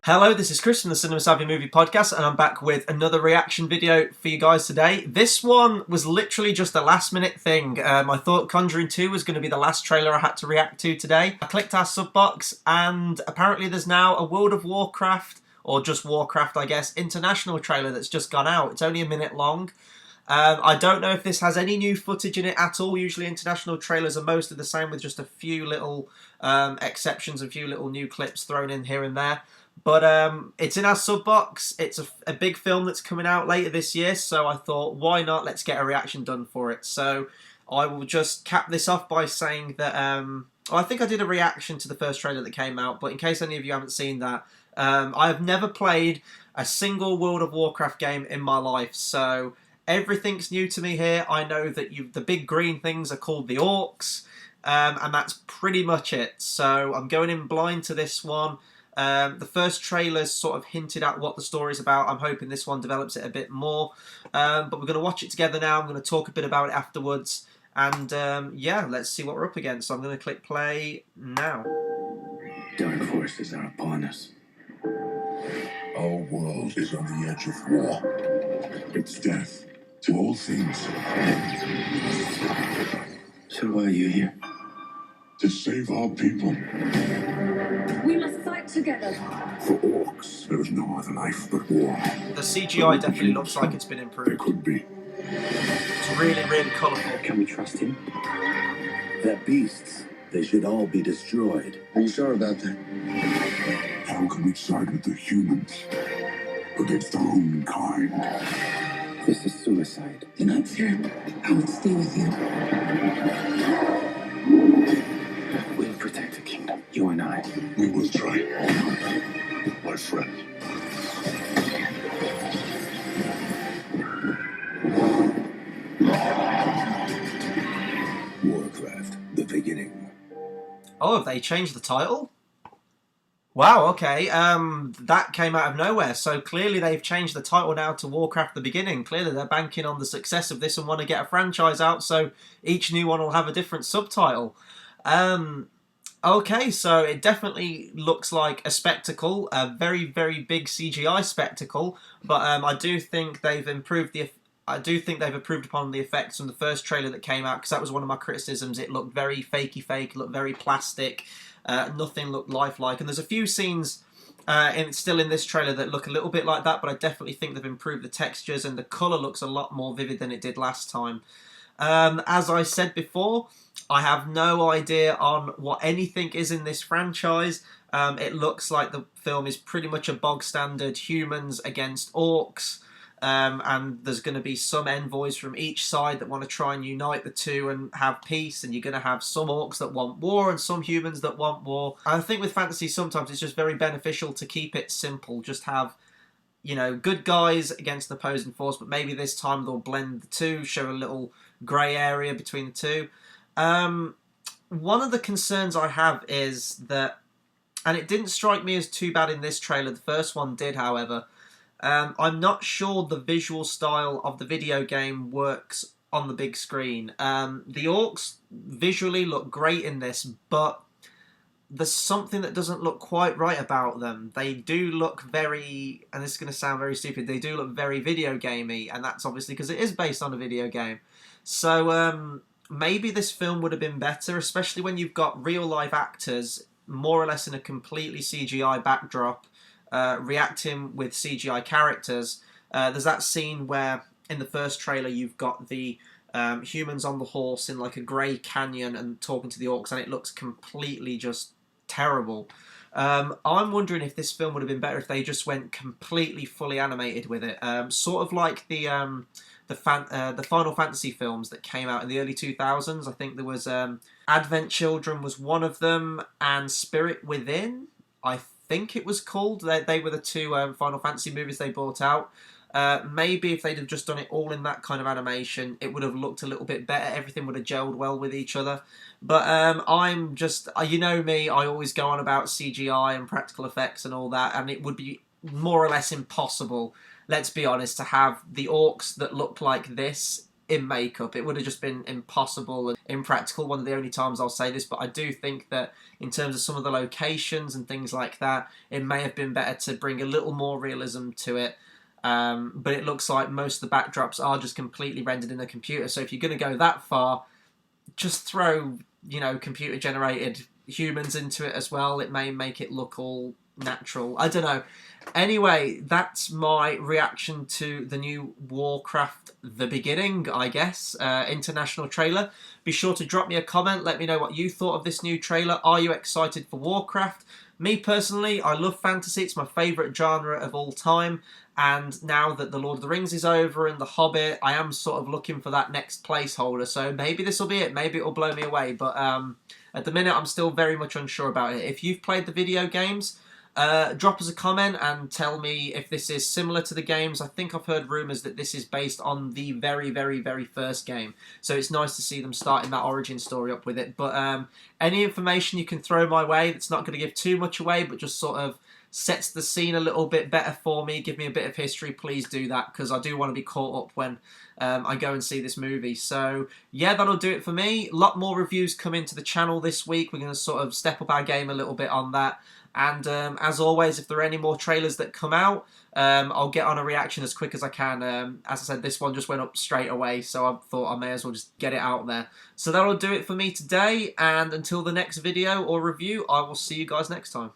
Hello, this is Chris from the Cinema Savvy Movie Podcast, and I'm back with another reaction video for you guys today. This one was literally just a last-minute thing. I thought Conjuring 2 was going to be the last trailer I had to react to today. I clicked our sub box, and apparently there's now a World of Warcraft, or just Warcraft, I guess, international trailer that's just gone out. It's only a minute long. I don't know if this has any new footage in it at all. Usually international trailers are mostly the same, with just a few little exceptions, a few little new clips thrown in here and there. But it's in our sub box. It's a big film that's coming out later this year, so I thought, why not? Let's get a reaction done for it. So I will just cap this off by saying that I think I did a reaction to the first trailer that came out, but in case any of you haven't seen that, I have never played a single World of Warcraft game in my life, so everything's new to me here. I know that the big green things are called the orcs, and that's pretty much it. So I'm going in blind to this one. The first trailer's sort of hinted at what the story's about. I'm hoping this one develops it a bit more. But we're going to watch it together now. I'm going to talk a bit about it afterwards. And yeah, let's see what we're up against. So I'm going to click play now. Dark forces are upon us. Our world is on the edge of war. It's death to all things. So why are you here? To save our people. We must fight together. For orcs, there is no other life but war. The CGI definitely looks like it's been There improved. could be. It's really, really colourful. Can we trust him? They're beasts. They should all be destroyed. Are you sure about that? How can we side with the humans against our own kind? This is suicide. You're not fair. I will stay with you. We'll protect the kingdom, you and I. We will try, my friend. Warcraft, the beginning. Oh, have they changed the title? Wow, okay. That came out of nowhere. So clearly they've changed the title now to Warcraft the Beginning. Clearly they're banking on the success of this and want to get a franchise out, so each new one will have a different subtitle. Okay, so it definitely looks like a spectacle, a very, very big CGI spectacle, but I do think they've improved upon the effects from the first trailer that came out, because that was one of my criticisms. It looked very fakey fake, looked very plastic, nothing looked lifelike, and there's a few scenes still in this trailer that look a little bit like that, but I definitely think they've improved the textures, and the colour looks a lot more vivid than it did last time. As I said before, I have no idea on what anything is in this franchise. It looks like the film is pretty much a bog standard humans against orcs, and there's going to be some envoys from each side that want to try and unite the two and have peace, and you're going to have some orcs that want war and some humans that want war. I think with fantasy sometimes it's just very beneficial to keep it simple, just have, you know, good guys against the opposing force, but maybe this time they'll blend the two, show a little grey area between the two. One of the concerns I have is that, and it didn't strike me as too bad in this trailer, the first one did, however, I'm not sure the visual style of the video game works on the big screen. The orcs visually look great in this, but there's something that doesn't look quite right about them. They do look very, and this is going to sound very stupid, they do look very video gamey, and that's obviously because it is based on a video game. So maybe this film would have been better, especially when you've got real-life actors, more or less in a completely CGI backdrop, reacting with CGI characters. There's that scene where, in the first trailer, you've got the humans on the horse in like a grey canyon and talking to the orcs, and it looks completely just terrible. I'm wondering if this film would have been better if they just went completely fully animated with it, sort of like the Final Fantasy films that came out in the early 2000s. I think there was Advent Children was one of them, and Spirit Within, I think it was called. They were the two Final Fantasy movies they brought out. Maybe if they'd have just done it all in that kind of animation, it would have looked a little bit better. Everything would have gelled well with each other. But I'm just, you know me, I always go on about CGI and practical effects and all that, and it would be more or less impossible, let's be honest, to have the orcs that look like this in makeup. It would have just been impossible and impractical. One of the only times I'll say this, but I do think that in terms of some of the locations and things like that, it may have been better to bring a little more realism to it. But it looks like most of the backdrops are just completely rendered in a computer. So if you're going to go that far, just throw, you know, computer generated humans into it as well. It may make it look all natural. I don't know. Anyway, that's my reaction to the new Warcraft The Beginning, I guess, international trailer. Be sure to drop me a comment. Let me know what you thought of this new trailer. Are you excited for Warcraft? Me personally, I love fantasy. It's my favourite genre of all time. And now that The Lord of the Rings is over and The Hobbit, I am sort of looking for that next placeholder. So maybe this will be it. Maybe it will blow me away. But at the minute, I'm still very much unsure about it. If you've played the video games, drop us a comment and tell me if this is similar to the games. I think I've heard rumours that this is based on the very, very, very first game. So it's nice to see them starting that origin story up with it. But any information you can throw my way that's not going to give too much away, but just sort of sets the scene a little bit better for me, give me a bit of history, please do that, because I do want to be caught up when I go and see this movie. So yeah, that'll do it for me. A lot more reviews coming to the channel this week. We're going to sort of step up our game a little bit on that. And as always, if there are any more trailers that come out, I'll get on a reaction as quick as I can. As I said, this one just went up straight away, so I thought I may as well just get it out there. So that'll do it for me today, and until the next video or review, I will see you guys next time.